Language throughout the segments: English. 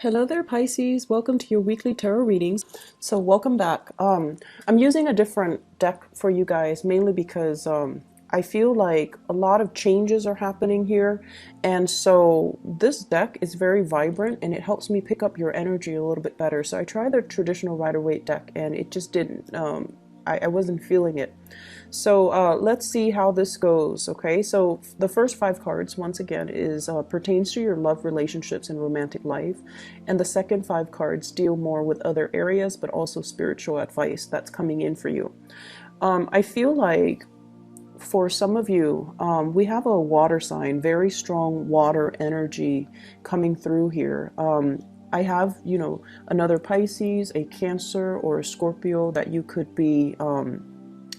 Hello there, Pisces. Welcome to your weekly tarot readings. So welcome back. I'm using a different deck for you guys, mainly because I feel like a lot of changes are happening here. And so this deck is very vibrant and it helps me pick up your energy a little bit better. So I tried the traditional Rider-Waite deck and it just didn't, I wasn't feeling it. So let's see how this goes. Okay, so the first five cards, once again, is pertains to your love, relationships, and romantic life, and the second five cards deal more with other areas, but also spiritual advice that's coming in for you. I feel like for some of you, we have a water sign, very strong water energy coming through here. I have, another Pisces, a Cancer, or a Scorpio that you could be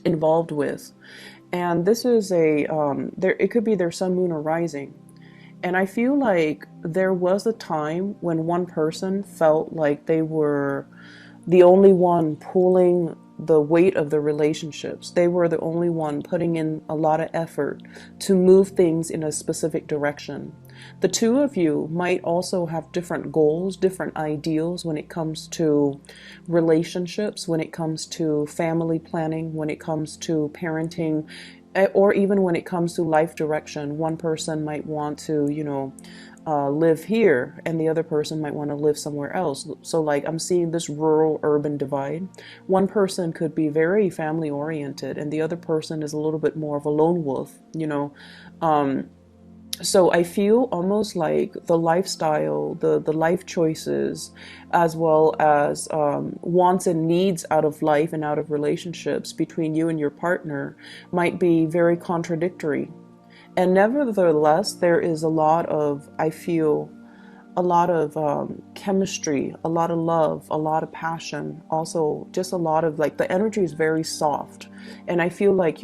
involved with. And this is it could be their sun, moon, or rising. And I feel like there was a time when one person felt like they were the only one pulling the weight of the relationships. They were the only one putting in a lot of effort to move things in a specific direction. The two of you might also have different goals, different ideals when it comes to relationships, when it comes to family planning, when it comes to parenting, or even when it comes to life direction. One person might want to, live here and the other person might want to live somewhere else. So like I'm seeing this rural urban divide. One person could be very family oriented and the other person is a little bit more of a lone wolf, so I feel almost like the lifestyle, the life choices, as well as wants and needs out of life and out of relationships between you and your partner might be very contradictory. And nevertheless, there is a lot of, I feel, a lot of chemistry, a lot of love, a lot of passion, also just a lot of like the energy is very soft. And I feel like,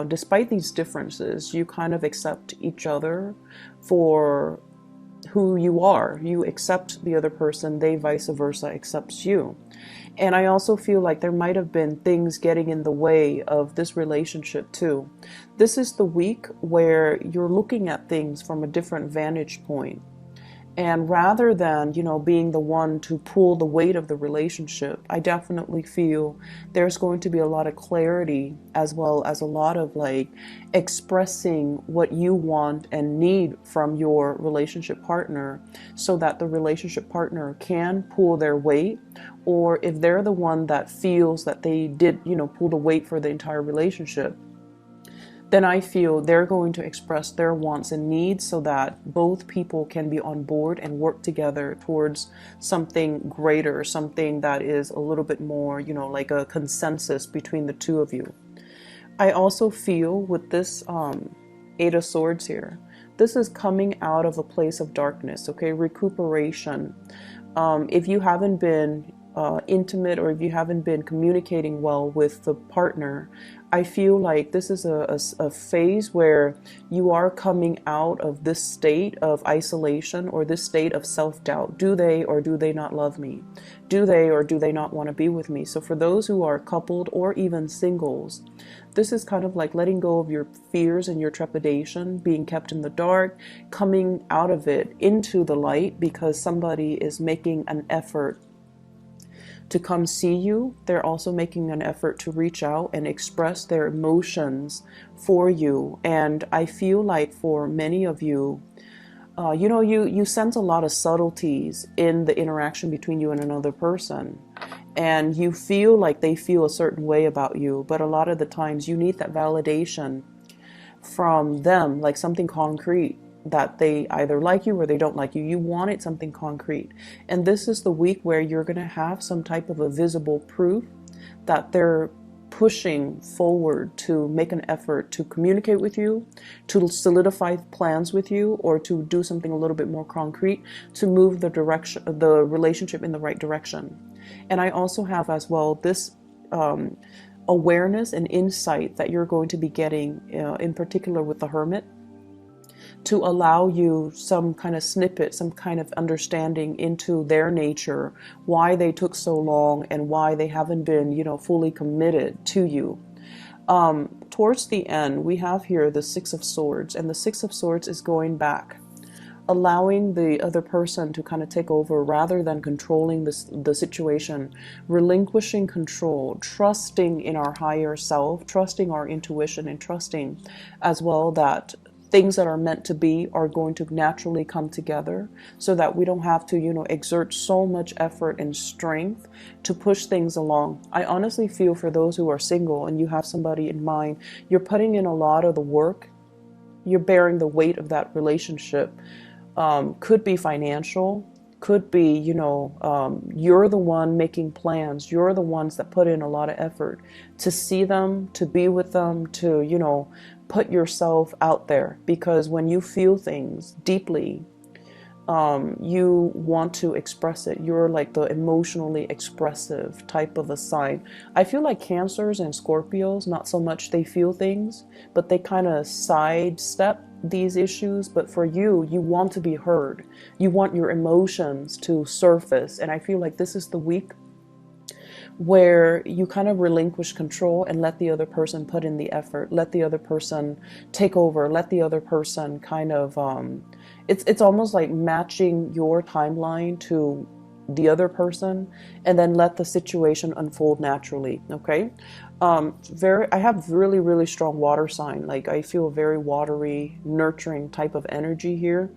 despite these differences, you kind of accept each other for who you are. You accept the other person, they vice versa accepts you. And I also feel like there might have been things getting in the way of this relationship too. This is the week where you're looking at things from a different vantage point. And rather than, being the one to pull the weight of the relationship, I definitely feel there's going to be a lot of clarity as well as a lot of like expressing what you want and need from your relationship partner so that the relationship partner can pull their weight. Or if they're the one that feels that they did, pull the weight for the entire relationship, then I feel they're going to express their wants and needs so that both people can be on board and work together towards something greater, something that is a little bit more, like a consensus between the two of you. I also feel with this Eight of Swords here, this is coming out of a place of darkness, okay? Recuperation. If you haven't been intimate or if you haven't been communicating well with the partner, I feel like this is a phase where you are coming out of this state of isolation or this state of self-doubt. Do they or do they not love me? Do they or do they not want to be with me? So for those who are coupled or even singles, this is kind of like letting go of your fears and your trepidation, being kept in the dark, coming out of it into the light because somebody is making an effort to come see you. They're also making an effort to reach out and express their emotions for you. And I feel like for many of you, you sense a lot of subtleties in the interaction between you and another person. And you feel like they feel a certain way about you. But a lot of the times you need that validation from them, like something concrete, that they either like you or they don't like you. You wanted something concrete. And this is the week where you're going to have some type of a visible proof that they're pushing forward to make an effort to communicate with you, to solidify plans with you, or to do something a little bit more concrete to move the relationship in the right direction. And I also have as well this awareness and insight that you're going to be getting in particular with the Hermit, to allow you some kind of snippet, some kind of understanding into their nature, why they took so long and why they haven't been, fully committed to you. Towards the end, we have here the Six of Swords, and the Six of Swords is going back. allowing the other person to kind of take over rather than controlling the situation, relinquishing control, trusting in our higher self, trusting our intuition, and trusting as well that things that are meant to be are going to naturally come together, so that we don't have to, exert so much effort and strength to push things along. I honestly feel for those who are single and you have somebody in mind, you're putting in a lot of the work, you're bearing the weight of that relationship. Could be financial, could be, you're the one making plans. You're the ones that put in a lot of effort to see them, to be with them, to, put yourself out there. Because when you feel things deeply, you want to express it. You're like the emotionally expressive type of a sign. I feel like Cancers and Scorpios, not so much they feel things, but they kind of sidestep these issues. But for you, you want to be heard. You want your emotions to surface. And I feel like this is the week where you kind of relinquish control and let the other person put in the effort, let the other person take over, let the other person kind of, it's almost like matching your timeline to the other person, and then let the situation unfold naturally. Okay. I have really, really strong water sign. Like I feel very watery, nurturing type of energy here.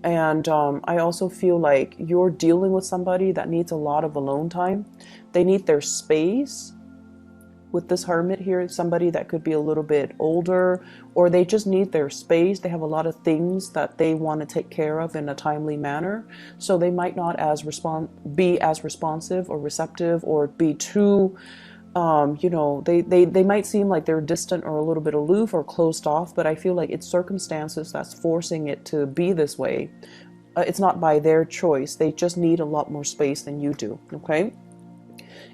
And I also feel like you're dealing with somebody that needs a lot of alone time. They need their space. With this Hermit here, somebody that could be a little bit older, or they just need their space. They have a lot of things that they want to take care of in a timely manner. So they might not be as responsive or receptive, or be too, they might seem like they're distant or a little bit aloof or closed off, but I feel like it's circumstances that's forcing it to be this way. It's not by their choice. They just need a lot more space than you do. Okay.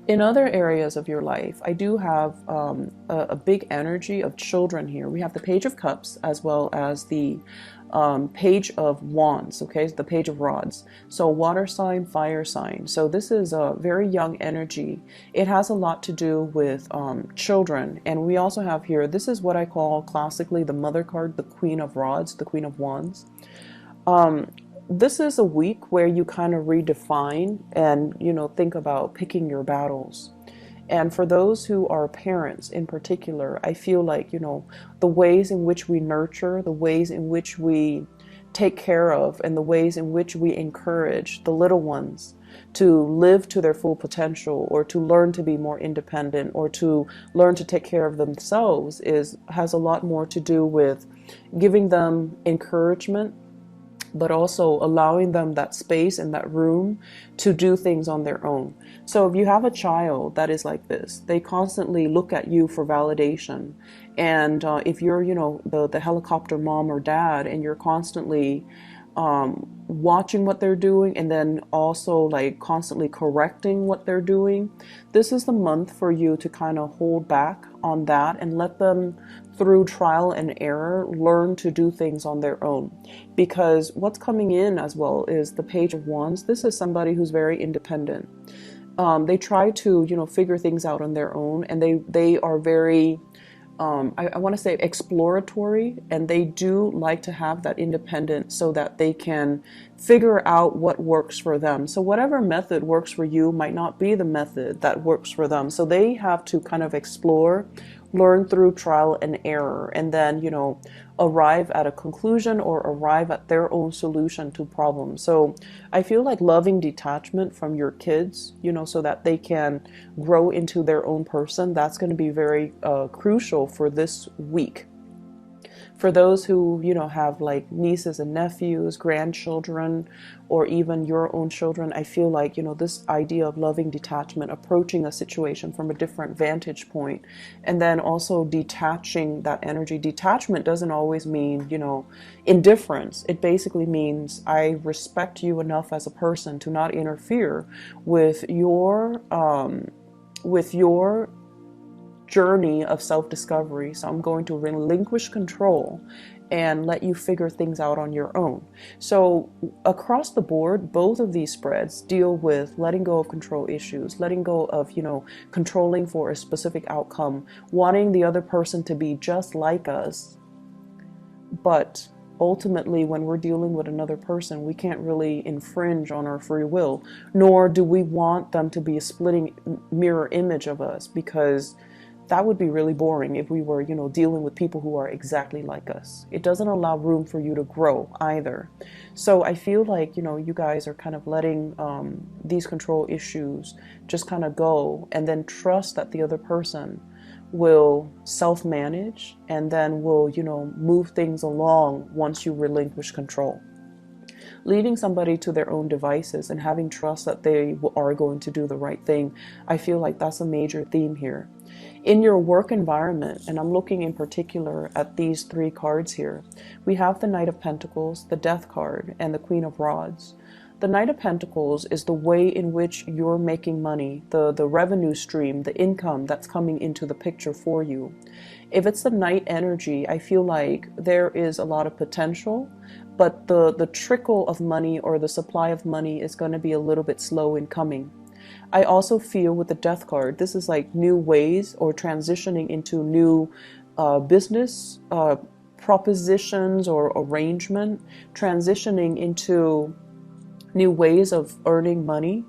In other areas of your life, I do have a big energy of children here. We have the Page of Cups as well as the Page of Wands, okay, the Page of Rods. So water sign, fire sign. So this is a very young energy. It has a lot to do with children. And we also have here, this is what I call classically the mother card, the Queen of Rods, the Queen of Wands. This is a week where you kind of redefine and, think about picking your battles. And for those who are parents in particular, I feel like, the ways in which we nurture, the ways in which we take care of, and the ways in which we encourage the little ones to live to their full potential, or to learn to be more independent, or to learn to take care of themselves has a lot more to do with giving them encouragement, but also allowing them that space and that room to do things on their own. So if you have a child that is like this, they constantly look at you for validation. And if you're, the helicopter mom or dad, and you're constantly watching what they're doing, and then also like constantly correcting what they're doing, this is the month for you to kind of hold back on that and let them, through trial and error, learn to do things on their own. Because what's coming in as well is the Page of Wands. This is somebody who's very independent. They try to, figure things out on their own, and they are very, I want to say exploratory, and they do like to have that independence so that they can figure out what works for them. So whatever method works for you might not be the method that works for them. So they have to kind of explore, learn through trial and error, and then, arrive at a conclusion or arrive at their own solution to problems. So I feel like loving detachment from your kids, so that they can grow into their own person, that's going to be very crucial for this week. For those who, have like nieces and nephews, grandchildren, or even your own children, I feel like, this idea of loving detachment, approaching a situation from a different vantage point, and then also detaching that energy. Detachment doesn't always mean, indifference. It basically means I respect you enough as a person to not interfere with your journey of self-discovery. So I'm going to relinquish control and let you figure things out on your own. So across the board, both of these spreads deal with letting go of control issues, letting go of, controlling for a specific outcome, wanting the other person to be just like us, but ultimately, when we're dealing with another person, we can't really infringe on our free will, nor do we want them to be a splitting mirror image of us, because that would be really boring if we were, dealing with people who are exactly like us. It doesn't allow room for you to grow either. So I feel like, you guys are kind of letting these control issues just kind of go, and then trust that the other person will self-manage, and then will, move things along once you relinquish control. Leaving somebody to their own devices and having trust that they are going to do the right thing, I feel like that's a major theme here. In your work environment, and I'm looking in particular at these three cards here, we have the Knight of Pentacles, the Death card, and the Queen of Rods. The Knight of Pentacles is the way in which you're making money, the revenue stream, the income that's coming into the picture for you. If it's the Knight energy, I feel like there is a lot of potential, but the trickle of money or the supply of money is going to be a little bit slow in coming. I also feel with the Death card, this is like new ways or transitioning into new business propositions or arrangement, transitioning into new ways of earning money,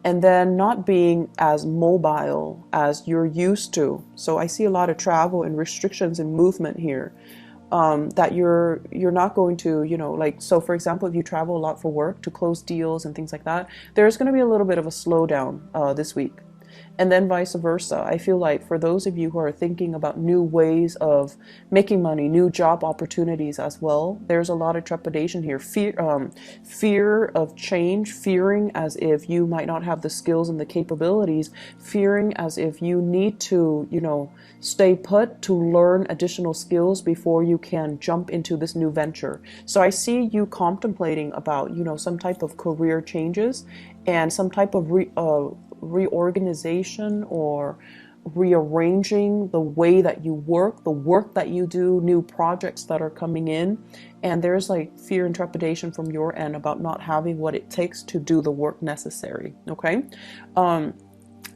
and then not being as mobile as you're used to. So I see a lot of travel and restrictions and movement here, that you're not going to, like, so for example, if you travel a lot for work to close deals and things like that, there's going to be a little bit of a slowdown this week. And then vice versa. I feel like for those of you who are thinking about new ways of making money, new job opportunities as well, there's a lot of trepidation here. Fear of change, fearing as if you might not have the skills and the capabilities, fearing as if you need to, stay put to learn additional skills before you can jump into this new venture. So I see you contemplating about, some type of career changes and some type of reorganization or rearranging the way that you work, the work that you do, new projects that are coming in. And there's like fear and trepidation from your end about not having what it takes to do the work necessary. Okay.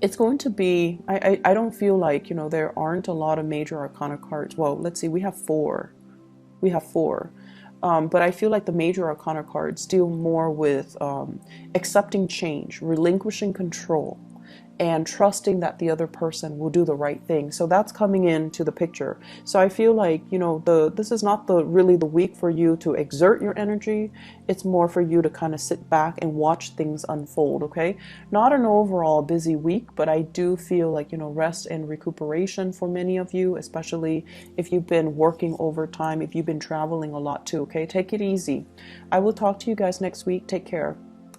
It's going to be, I don't feel like, there aren't a lot of major arcana cards. Well, let's see, we have four. But I feel like the major arcana cards deal more with accepting change, relinquishing control, and trusting that the other person will do the right thing. So that's coming into the picture. So I feel like, this is not really the week for you to exert your energy. It's more for you to kind of sit back and watch things unfold, okay? Not an overall busy week, but I do feel like, rest and recuperation for many of you, especially if you've been working overtime, if you've been traveling a lot too, okay? Take it easy. I will talk to you guys next week. Take care.